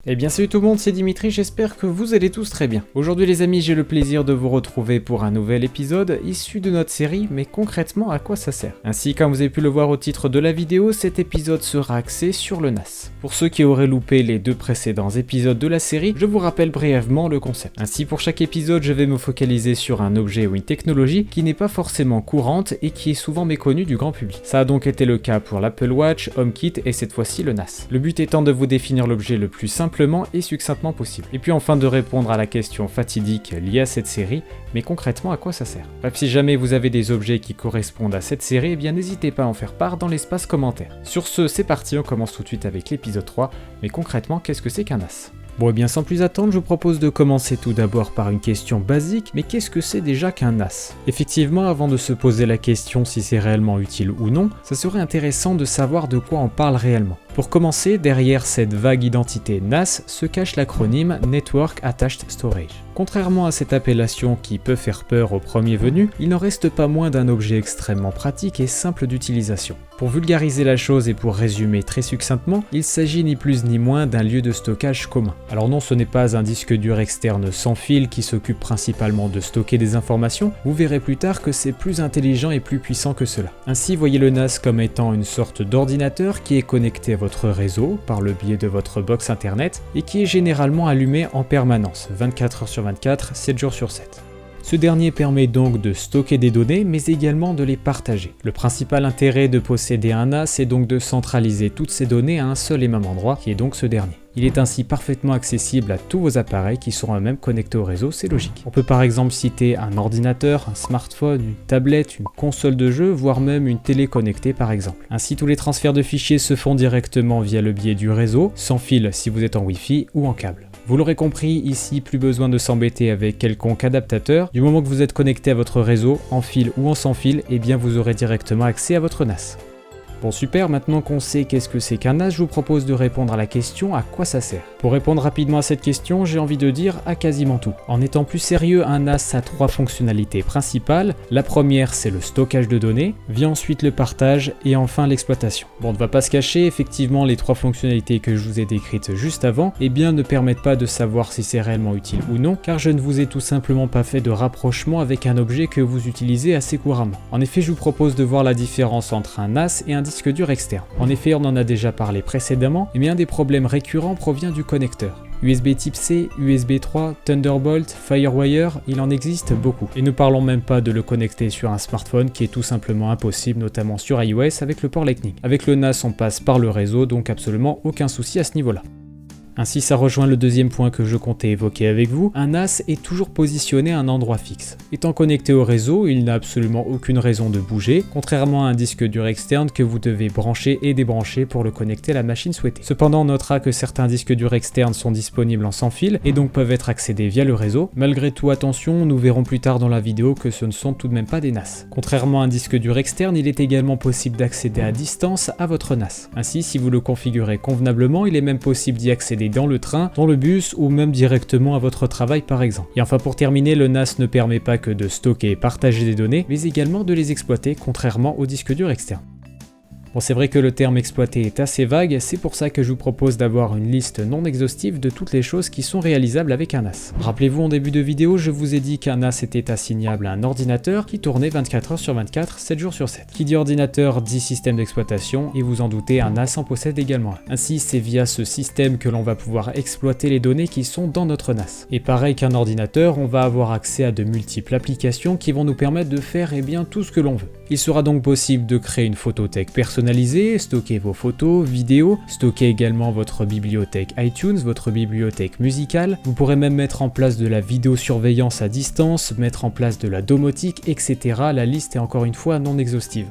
Eh bien salut tout le monde, c'est Dimitri, j'espère que vous allez tous très bien. Aujourd'hui les amis, j'ai le plaisir de vous retrouver pour un nouvel épisode issu de notre série, mais concrètement à quoi ça sert. Ainsi, comme vous avez pu le voir au titre de la vidéo, cet épisode sera axé sur le NAS. Pour ceux qui auraient loupé les deux précédents épisodes de la série, je vous rappelle brièvement le concept. Ainsi, pour chaque épisode, je vais me focaliser sur un objet ou une technologie qui n'est pas forcément courante et qui est souvent méconnue du grand public. Ça a donc été le cas pour l'Apple Watch, HomeKit et cette fois-ci le NAS. Le but étant de vous définir l'objet le plus simplement et succinctement possible. Et puis enfin de répondre à la question fatidique liée à cette série, mais concrètement à quoi ça sert. Bref, si jamais vous avez des objets qui correspondent à cette série, eh bien n'hésitez pas à en faire part dans l'espace commentaire. Sur ce, c'est parti, on commence tout de suite avec l'épisode 3, mais concrètement, qu'est-ce que c'est qu'un NAS ? Bon et bien sans plus attendre, je vous propose de commencer tout d'abord par une question basique, mais qu'est-ce que c'est déjà qu'un NAS ? Effectivement, avant de se poser la question si c'est réellement utile ou non, ça serait intéressant de savoir de quoi on parle réellement. Pour commencer, derrière cette vague identité NAS se cache l'acronyme Network Attached Storage. Contrairement à cette appellation qui peut faire peur au premier venu, il n'en reste pas moins d'un objet extrêmement pratique et simple d'utilisation. Pour vulgariser la chose et pour résumer très succinctement, il s'agit ni plus ni moins d'un lieu de stockage commun. Alors non, ce n'est pas un disque dur externe sans fil qui s'occupe principalement de stocker des informations, vous verrez plus tard que c'est plus intelligent et plus puissant que cela. Ainsi, voyez le NAS comme étant une sorte d'ordinateur qui est connecté à votre réseau par le biais de votre box internet et qui est généralement allumé en permanence, 24 heures sur 24, 7 jours sur 7. Ce dernier permet donc de stocker des données, mais également de les partager. Le principal intérêt de posséder un NAS est donc de centraliser toutes ces données à un seul et même endroit, qui est donc ce dernier. Il est ainsi parfaitement accessible à tous vos appareils qui seront eux-mêmes connectés au réseau, c'est logique. On peut par exemple citer un ordinateur, un smartphone, une tablette, une console de jeu, voire même une télé connectée par exemple. Ainsi, tous les transferts de fichiers se font directement via le biais du réseau, sans fil si vous êtes en Wi-Fi ou en câble. Vous l'aurez compris, ici plus besoin de s'embêter avec quelconque adaptateur. Du moment que vous êtes connecté à votre réseau, en fil ou en sans fil, eh bien vous aurez directement accès à votre NAS. Bon super, maintenant qu'on sait qu'est-ce que c'est qu'un NAS, je vous propose de répondre à la question à quoi ça sert. Pour répondre rapidement à cette question, j'ai envie de dire à quasiment tout. En étant plus sérieux, un NAS a trois fonctionnalités principales. La première, c'est le stockage de données, vient ensuite le partage et enfin l'exploitation. Bon, on ne va pas se cacher, effectivement les trois fonctionnalités que je vous ai décrites juste avant, eh bien ne permettent pas de savoir si c'est réellement utile ou non, car je ne vous ai tout simplement pas fait de rapprochement avec un objet que vous utilisez assez couramment. En effet, je vous propose de voir la différence entre un NAS et un disque dur externe. En effet, on en a déjà parlé précédemment, mais un des problèmes récurrents provient du connecteur. USB type C, USB 3, Thunderbolt, Firewire, il en existe beaucoup. Et ne parlons même pas de le connecter sur un smartphone qui est tout simplement impossible, notamment sur iOS avec le port Lightning. Avec le NAS, on passe par le réseau, donc absolument aucun souci à ce niveau-là. Ainsi, ça rejoint le deuxième point que je comptais évoquer avec vous, un NAS est toujours positionné à un endroit fixe. Étant connecté au réseau, il n'a absolument aucune raison de bouger, contrairement à un disque dur externe que vous devez brancher et débrancher pour le connecter à la machine souhaitée. Cependant, on notera que certains disques durs externes sont disponibles en sans fil et donc peuvent être accédés via le réseau. Malgré tout, attention, nous verrons plus tard dans la vidéo que ce ne sont tout de même pas des NAS. Contrairement à un disque dur externe, il est également possible d'accéder à distance à votre NAS. Ainsi, si vous le configurez convenablement, il est même possible d'y accéder dans le train, dans le bus ou même directement à votre travail par exemple. Et enfin pour terminer, le NAS ne permet pas que de stocker et partager des données, mais également de les exploiter contrairement au disque dur externe. Bon, c'est vrai que le terme exploiter est assez vague, c'est pour ça que je vous propose d'avoir une liste non exhaustive de toutes les choses qui sont réalisables avec un NAS. Rappelez-vous, en début de vidéo, je vous ai dit qu'un NAS était assignable à un ordinateur qui tournait 24 heures sur 24, 7 jours sur 7. Qui dit ordinateur dit système d'exploitation, et vous en doutez, un NAS en possède également un. Ainsi, c'est via ce système que l'on va pouvoir exploiter les données qui sont dans notre NAS. Et pareil qu'un ordinateur, on va avoir accès à de multiples applications qui vont nous permettre de faire tout ce que l'on veut. Il sera donc possible de créer une photothèque personnalisée, stocker vos photos, vidéos, stocker également votre bibliothèque iTunes, votre bibliothèque musicale. Vous pourrez même mettre en place de la vidéosurveillance à distance, mettre en place de la domotique, etc. La liste est encore une fois non exhaustive.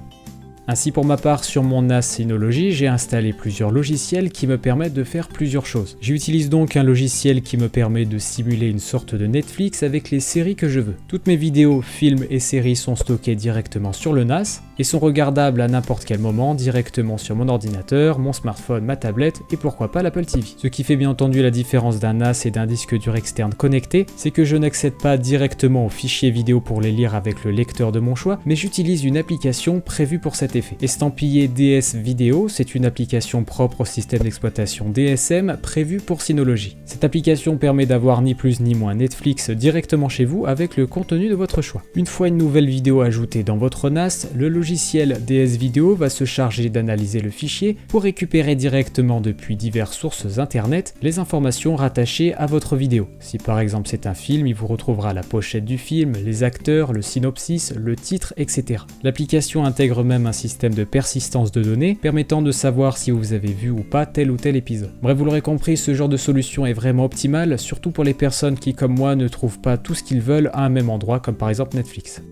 Ainsi pour ma part, sur mon NAS Synology, j'ai installé plusieurs logiciels qui me permettent de faire plusieurs choses. J'utilise donc un logiciel qui me permet de simuler une sorte de Netflix avec les séries que je veux. Toutes mes vidéos, films et séries sont stockées directement sur le NAS. et sont regardables à n'importe quel moment directement sur mon ordinateur, mon smartphone, ma tablette et pourquoi pas l'Apple TV. Ce qui fait bien entendu la différence d'un NAS et d'un disque dur externe connecté, c'est que je n'accède pas directement aux fichiers vidéo pour les lire avec le lecteur de mon choix, mais j'utilise une application prévue pour cet effet. Estampillé DS Video, c'est une application propre au système d'exploitation DSM prévue pour Synology. Cette application permet d'avoir ni plus ni moins Netflix directement chez vous avec le contenu de votre choix. Une fois une nouvelle vidéo ajoutée dans votre NAS, le logiciel DS Video va se charger d'analyser le fichier pour récupérer directement depuis diverses sources internet les informations rattachées à votre vidéo. Si par exemple c'est un film, il vous retrouvera la pochette du film, les acteurs, le synopsis, le titre, etc. L'application intègre même un système de persistance de données permettant de savoir si vous avez vu ou pas tel ou tel épisode. Bref, vous l'aurez compris, ce genre de solution est vraiment optimale, surtout pour les personnes qui comme moi ne trouvent pas tout ce qu'ils veulent à un même endroit, comme par exemple Netflix.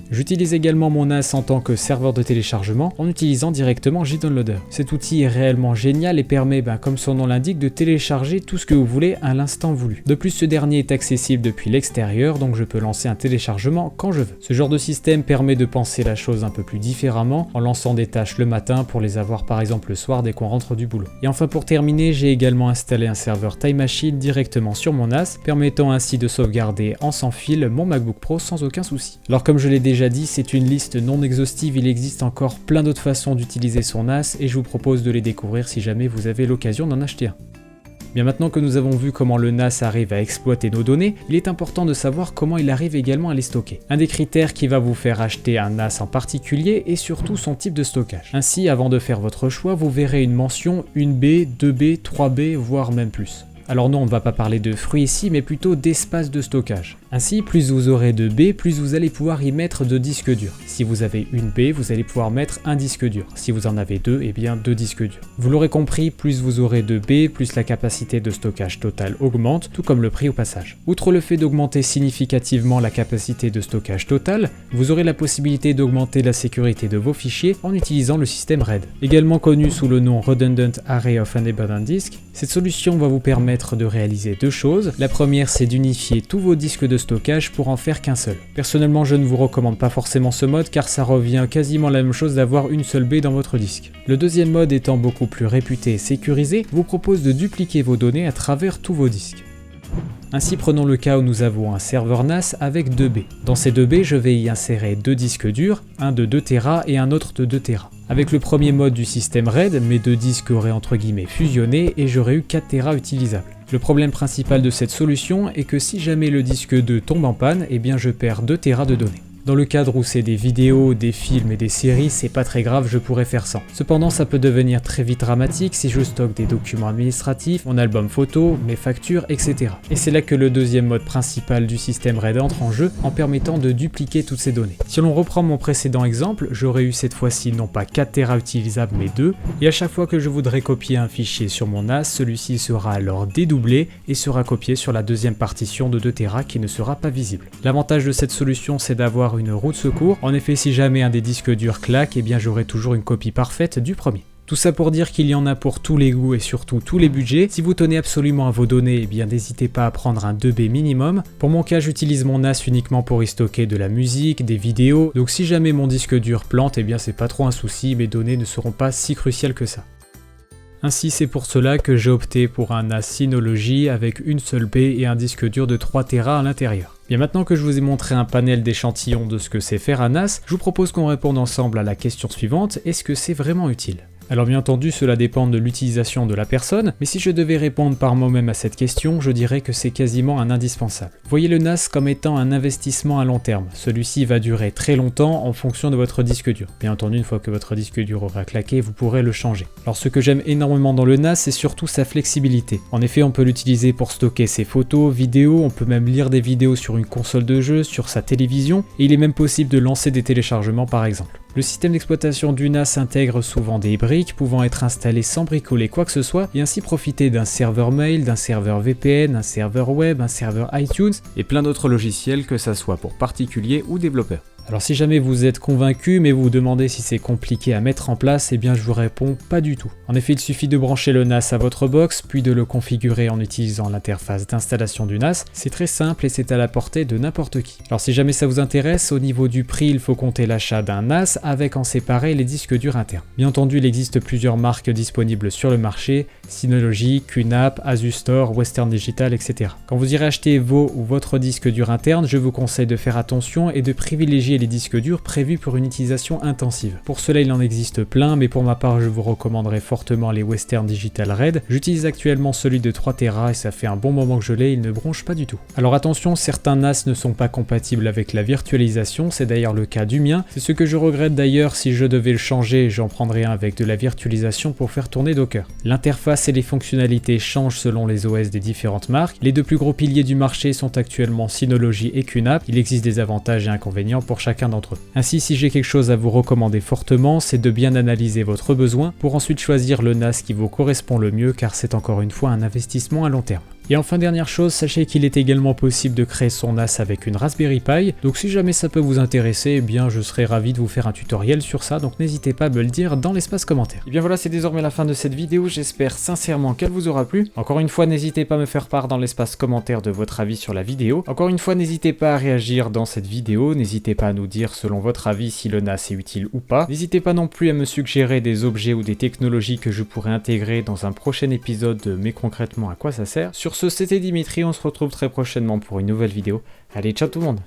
J'utilise également mon NAS en tant que serveur de téléchargement en utilisant directement JDownloader. Cet outil est réellement génial et permet, comme son nom l'indique, de télécharger tout ce que vous voulez à l'instant voulu. De plus, ce dernier est accessible depuis l'extérieur, donc je peux lancer un téléchargement quand je veux. Ce genre de système permet de penser la chose un peu plus différemment en lançant des tâches le matin pour les avoir par exemple le soir dès qu'on rentre du boulot. Et enfin pour terminer, j'ai également installé un serveur Time Machine directement sur mon NAS, permettant ainsi de sauvegarder en sans fil mon MacBook Pro sans aucun souci. Alors comme je l'ai déjà dit, c'est une liste non exhaustive, il existe encore plein d'autres façons d'utiliser son NAS et je vous propose de les découvrir si jamais vous avez l'occasion d'en acheter un. Bien maintenant que nous avons vu comment le NAS arrive à exploiter nos données, il est important de savoir comment il arrive également à les stocker. Un des critères qui va vous faire acheter un NAS en particulier est surtout son type de stockage. Ainsi, avant de faire votre choix, vous verrez une mention 1B, 2B, 3B, voire même plus. Alors non, on ne va pas parler de fruits ici, mais plutôt d'espace de stockage. Ainsi, plus vous aurez de B, plus vous allez pouvoir y mettre de disques durs. Si vous avez une B, vous allez pouvoir mettre un disque dur. Si vous en avez deux, eh bien deux disques durs. Vous l'aurez compris, plus vous aurez de B, plus la capacité de stockage totale augmente, tout comme le prix au passage. Outre le fait d'augmenter significativement la capacité de stockage totale, vous aurez la possibilité d'augmenter la sécurité de vos fichiers en utilisant le système RAID. Également connu sous le nom Redundant Array of Abandoned Disk, cette solution va vous permettre de réaliser deux choses. La première, c'est d'unifier tous vos disques de stockage pour en faire qu'un seul. Personnellement, je ne vous recommande pas forcément ce mode car ça revient quasiment la même chose d'avoir une seule baie dans votre disque. Le deuxième mode, étant beaucoup plus réputé et sécurisé, vous propose de dupliquer vos données à travers tous vos disques. Ainsi, prenons le cas où nous avons un serveur NAS avec 2 baies. Dans ces 2 baies, je vais y insérer deux disques durs, un de 2 Tera et un autre de 2 Tera. Avec le premier mode du système RAID, mes deux disques auraient entre guillemets fusionné et j'aurais eu 4 Tera utilisables. Le problème principal de cette solution est que si jamais le disque 2 tombe en panne, eh bien je perds 2 Tera de données. Dans le cadre où c'est des vidéos, des films et des séries, c'est pas très grave, je pourrais faire sans. Cependant, ça peut devenir très vite dramatique si je stocke des documents administratifs, mon album photo, mes factures, etc. Et c'est là que le deuxième mode principal du système RAID entre en jeu en permettant de dupliquer toutes ces données. Si l'on reprend mon précédent exemple, j'aurais eu cette fois-ci non pas 4 Tera utilisables mais 2, et à chaque fois que je voudrais copier un fichier sur mon NAS, celui-ci sera alors dédoublé et sera copié sur la deuxième partition de 2 Tera qui ne sera pas visible. L'avantage de cette solution, c'est d'avoir une roue de secours. En effet, si jamais un des disques durs claque, eh bien j'aurai toujours une copie parfaite du premier. Tout ça pour dire qu'il y en a pour tous les goûts et surtout tous les budgets. Si vous tenez absolument à vos données, eh bien n'hésitez pas à prendre un 2B minimum. Pour mon cas, j'utilise mon NAS uniquement pour y stocker de la musique, des vidéos. Donc si jamais mon disque dur plante, eh bien c'est pas trop un souci, mes données ne seront pas si cruciales que ça. Ainsi, c'est pour cela que j'ai opté pour un NAS Synology avec une seule baie et un disque dur de 3 Tera à l'intérieur. Bien, maintenant que je vous ai montré un panel d'échantillons de ce que c'est faire un NAS, je vous propose qu'on réponde ensemble à la question suivante: est-ce que c'est vraiment utile ? Alors bien entendu, cela dépend de l'utilisation de la personne, mais si je devais répondre par moi-même à cette question, je dirais que c'est quasiment un indispensable. Voyez le NAS comme étant un investissement à long terme. Celui-ci va durer très longtemps en fonction de votre disque dur. Bien entendu, une fois que votre disque dur aura claqué, vous pourrez le changer. Alors ce que j'aime énormément dans le NAS, c'est surtout sa flexibilité. En effet, on peut l'utiliser pour stocker ses photos, vidéos, on peut même lire des vidéos sur une console de jeu, sur sa télévision, et il est même possible de lancer des téléchargements par exemple. Le système d'exploitation du NAS intègre souvent des briques pouvant être installées sans bricoler quoi que ce soit et ainsi profiter d'un serveur mail, d'un serveur VPN, un serveur web, un serveur iTunes et plein d'autres logiciels que ça soit pour particuliers ou développeurs. Alors si jamais vous êtes convaincu mais vous vous demandez si c'est compliqué à mettre en place, eh bien je vous réponds pas du tout. En effet, il suffit de brancher le NAS à votre box, puis de le configurer en utilisant l'interface d'installation du NAS. C'est très simple et c'est à la portée de n'importe qui. Alors si jamais ça vous intéresse, au niveau du prix, il faut compter l'achat d'un NAS avec en séparer les disques durs internes. Bien entendu, il existe plusieurs marques disponibles sur le marché, Synology, QNAP, Asus Store, Western Digital, etc. Quand vous irez acheter vos ou votre disque dur interne, je vous conseille de faire attention et de privilégier les disques durs prévus pour une utilisation intensive. Pour cela, il en existe plein, mais pour ma part, je vous recommanderais fortement les Western Digital Red. J'utilise actuellement celui de 3 Tera et ça fait un bon moment que je l'ai, il ne bronche pas du tout. Alors attention, certains NAS ne sont pas compatibles avec la virtualisation, c'est d'ailleurs le cas du mien. C'est ce que je regrette d'ailleurs. Si je devais le changer, j'en prendrais un avec de la virtualisation pour faire tourner Docker. L'interface et les fonctionnalités changent selon les OS des différentes marques. Les deux plus gros piliers du marché sont actuellement Synology et QNAP. Il existe des avantages et inconvénients pour chacun d'entre eux. Ainsi, si j'ai quelque chose à vous recommander fortement, c'est de bien analyser votre besoin pour ensuite choisir le NAS qui vous correspond le mieux, car c'est encore une fois un investissement à long terme. Et enfin, dernière chose, sachez qu'il est également possible de créer son NAS avec une Raspberry Pi, donc si jamais ça peut vous intéresser, eh bien je serai ravi de vous faire un tutoriel sur ça, donc n'hésitez pas à me le dire dans l'espace commentaire. Et bien voilà, c'est désormais la fin de cette vidéo, j'espère sincèrement qu'elle vous aura plu. Encore une fois, n'hésitez pas à me faire part dans l'espace commentaire de votre avis sur la vidéo. Encore une fois, n'hésitez pas à réagir dans cette vidéo, n'hésitez pas à nous dire selon votre avis si le NAS est utile ou pas. N'hésitez pas non plus à me suggérer des objets ou des technologies que je pourrais intégrer dans un prochain épisode de Mais concrètement à quoi ça sert. Sur ce, c'était Dimitri, on se retrouve très prochainement pour une nouvelle vidéo. Allez, ciao tout le monde!